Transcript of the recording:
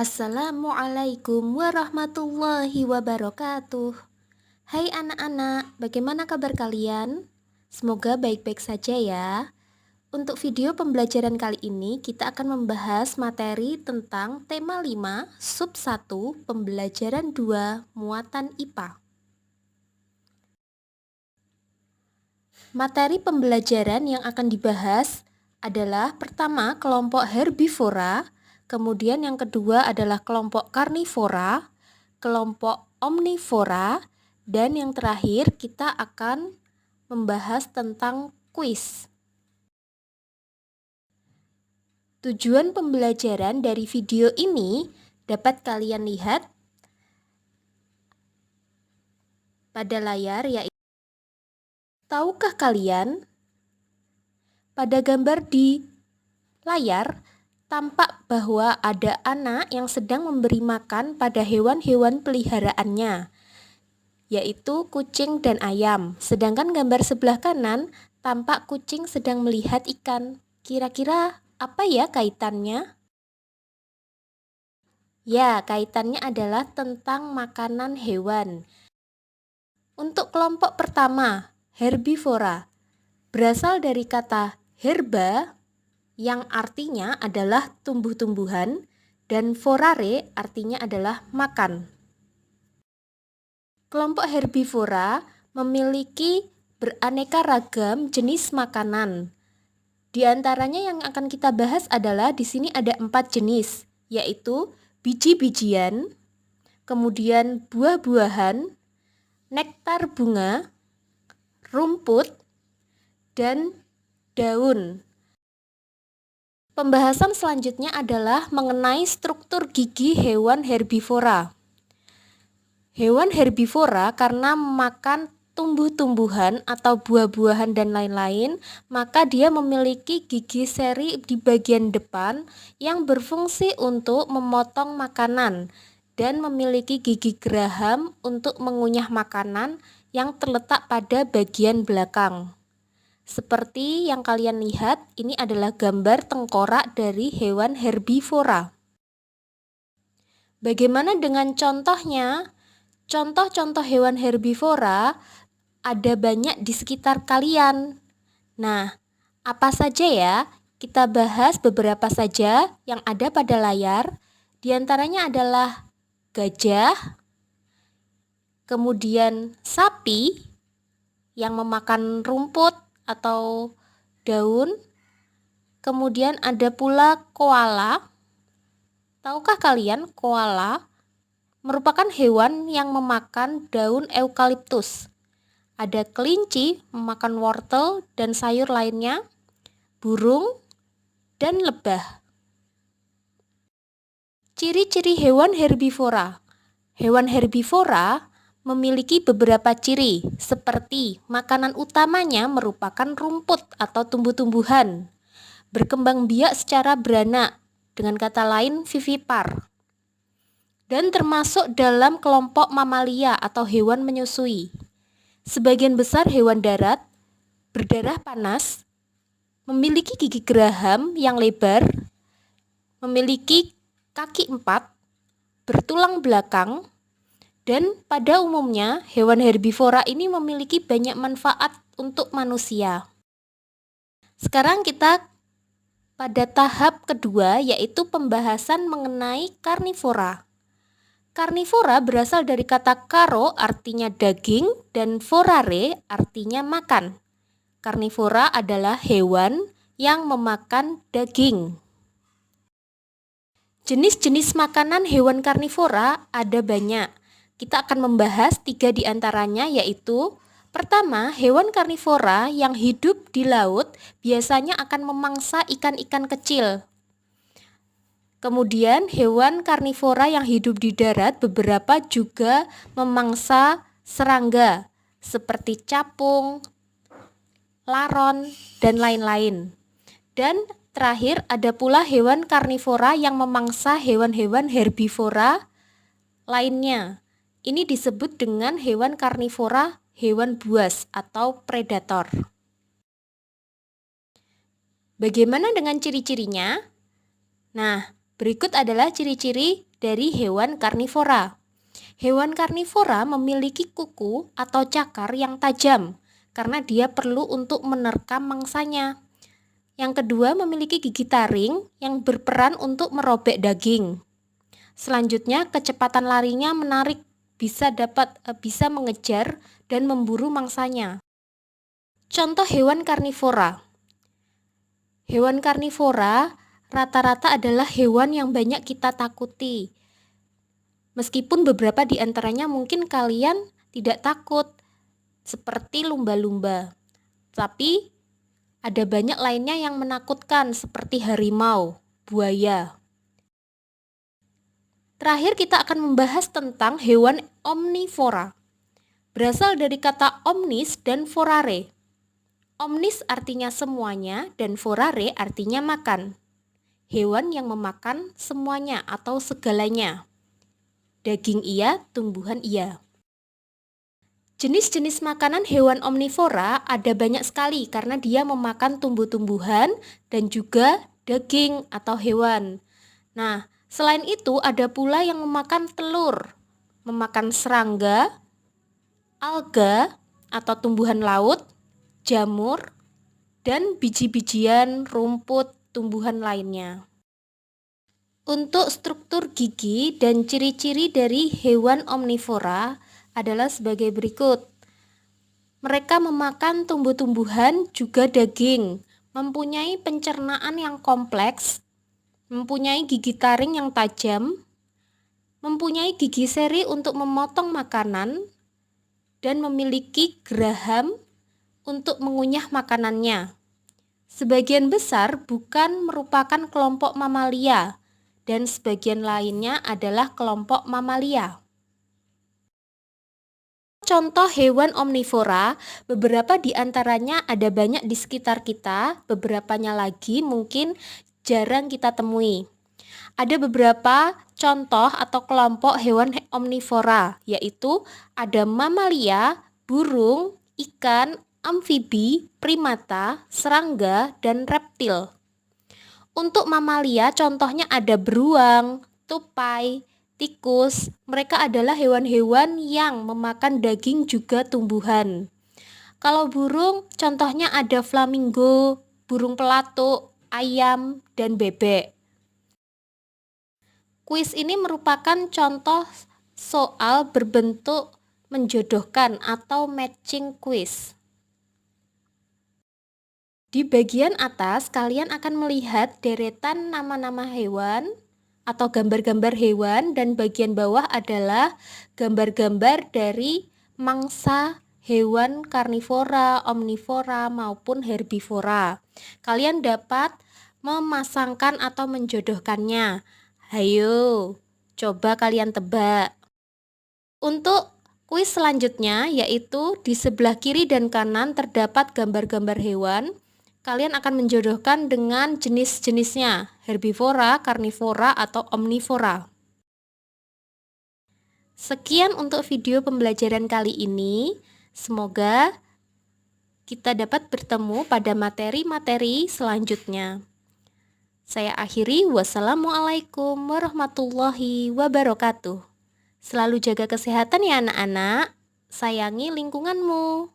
Assalamualaikum warahmatullahi wabarakatuh. Hai anak-anak, bagaimana kabar kalian? Semoga baik-baik saja ya. Untuk video pembelajaran kali ini kita akan membahas materi tentang tema 5, sub 1, pembelajaran 2, muatan IPA. Materi pembelajaran yang akan dibahas adalah pertama kelompok herbivora, kemudian yang kedua adalah kelompok karnivora, kelompok omnivora, dan yang terakhir kita akan membahas tentang kuis. Tujuan pembelajaran dari video ini dapat kalian lihat pada layar, yaitu tahukah kalian pada gambar di layar tampak bahwa ada anak yang sedang memberi makan pada hewan-hewan peliharaannya, yaitu kucing dan ayam. Sedangkan gambar sebelah kanan tampak kucing sedang melihat ikan. Kira-kira apa ya kaitannya? Ya, kaitannya adalah tentang makanan hewan. Untuk kelompok pertama, herbivora, berasal dari kata herba yang artinya adalah tumbuh-tumbuhan, dan vorare artinya adalah makan. Kelompok herbivora memiliki beraneka ragam jenis makanan. Di antaranya yang akan kita bahas adalah di sini ada 4 jenis, yaitu biji-bijian, kemudian buah-buahan, nektar bunga, rumput, dan daun. Pembahasan selanjutnya adalah mengenai struktur gigi hewan herbivora. Hewan herbivora karena makan tumbuh-tumbuhan atau buah-buahan dan lain-lain, maka dia memiliki gigi seri di bagian depan yang berfungsi untuk memotong makanan dan memiliki gigi geraham untuk mengunyah makanan yang terletak pada bagian belakang. Seperti yang kalian lihat, ini adalah gambar tengkorak dari hewan herbivora. Bagaimana dengan contohnya? Contoh-contoh hewan herbivora ada banyak di sekitar kalian. Nah, apa saja ya? Kita bahas beberapa saja yang ada pada layar. Di antaranya adalah gajah, kemudian sapi yang memakan rumput atau daun, kemudian ada pula koala. Tahukah kalian koala merupakan hewan yang memakan daun eukaliptus? Ada kelinci memakan wortel dan sayur lainnya, burung, dan lebah. Ciri-ciri hewan herbivora. Hewan herbivora memiliki beberapa ciri, seperti makanan utamanya merupakan rumput atau tumbuh-tumbuhan, berkembang biak secara beranak, dengan kata lain vivipar, dan termasuk dalam kelompok mamalia atau hewan menyusui. Sebagian besar hewan darat, berdarah panas, memiliki gigi geraham yang lebar, memiliki kaki 4, bertulang belakang, dan pada umumnya hewan herbivora ini memiliki banyak manfaat untuk manusia. Sekarang kita pada tahap kedua, yaitu pembahasan mengenai karnivora. Karnivora berasal dari kata karo artinya daging dan vorare artinya makan. Karnivora adalah hewan yang memakan daging. Jenis-jenis makanan hewan karnivora ada banyak. Kita akan membahas 3 di antaranya, yaitu pertama, hewan karnivora yang hidup di laut biasanya akan memangsa ikan-ikan kecil. Kemudian hewan karnivora yang hidup di darat beberapa juga memangsa serangga seperti capung, laron, dan lain-lain. Dan terakhir ada pula hewan karnivora yang memangsa hewan-hewan herbivora lainnya. Ini disebut dengan hewan karnivora, hewan buas atau predator. Bagaimana dengan ciri-cirinya? Nah, berikut adalah ciri-ciri dari hewan karnivora. Hewan karnivora memiliki kuku atau cakar yang tajam karena dia perlu untuk menerkam mangsanya. Yang kedua, memiliki gigi taring yang berperan untuk merobek daging. Selanjutnya, kecepatan larinya menarik, bisa mengejar dan memburu mangsanya. Contoh hewan karnivora. Hewan karnivora rata-rata adalah hewan yang banyak kita takuti. Meskipun beberapa di antaranya mungkin kalian tidak takut, seperti lumba-lumba. Tapi ada banyak lainnya yang menakutkan, seperti harimau, buaya. Terakhir kita akan membahas tentang hewan omnivora. Berasal dari kata omnis dan vorare. Omnis artinya semuanya dan vorare artinya makan. Hewan yang memakan semuanya atau segalanya. Daging iya, tumbuhan iya. Jenis-jenis makanan hewan omnivora ada banyak sekali karena dia memakan tumbuh-tumbuhan dan juga daging atau hewan. Nah, selain itu ada pula yang memakan telur, memakan serangga, alga atau tumbuhan laut, jamur, dan biji-bijian, rumput, tumbuhan lainnya. Untuk struktur gigi dan ciri-ciri dari hewan omnivora adalah sebagai berikut. Mereka memakan tumbuh-tumbuhan juga daging, mempunyai pencernaan yang kompleks, mempunyai gigi taring yang tajam, mempunyai gigi seri untuk memotong makanan, dan memiliki geraham untuk mengunyah makanannya. Sebagian besar bukan merupakan kelompok mamalia, dan sebagian lainnya adalah kelompok mamalia. Contoh hewan omnivora, beberapa di antaranya ada banyak di sekitar kita, beberapanya lagi mungkin jarang kita temui. Ada beberapa contoh atau kelompok hewan omnivora, yaitu ada mamalia, burung, ikan, amfibi, primata, serangga, dan reptil. Untuk mamalia contohnya ada beruang, tupai, tikus. Mereka adalah hewan-hewan yang memakan daging juga tumbuhan. Kalau burung contohnya ada flamingo, burung pelatuk, ayam, dan bebek. Kuis ini merupakan contoh soal berbentuk menjodohkan atau matching quiz. Di bagian atas, kalian akan melihat deretan nama-nama hewan atau gambar-gambar hewan, dan bagian bawah adalah gambar-gambar dari mangsa hewan karnivora, omnivora, maupun herbivora. Kalian dapat memasangkan atau menjodohkannya. Hayo, coba kalian tebak. Untuk kuis selanjutnya, yaitu di sebelah kiri dan kanan terdapat gambar-gambar hewan. Kalian akan menjodohkan dengan jenis-jenisnya, herbivora, karnivora, atau omnivora. Sekian untuk video pembelajaran kali ini. Semoga kita dapat bertemu pada materi-materi selanjutnya. Saya akhiri, wassalamualaikum warahmatullahi wabarakatuh. Selalu jaga kesehatan ya anak-anak, sayangi lingkunganmu.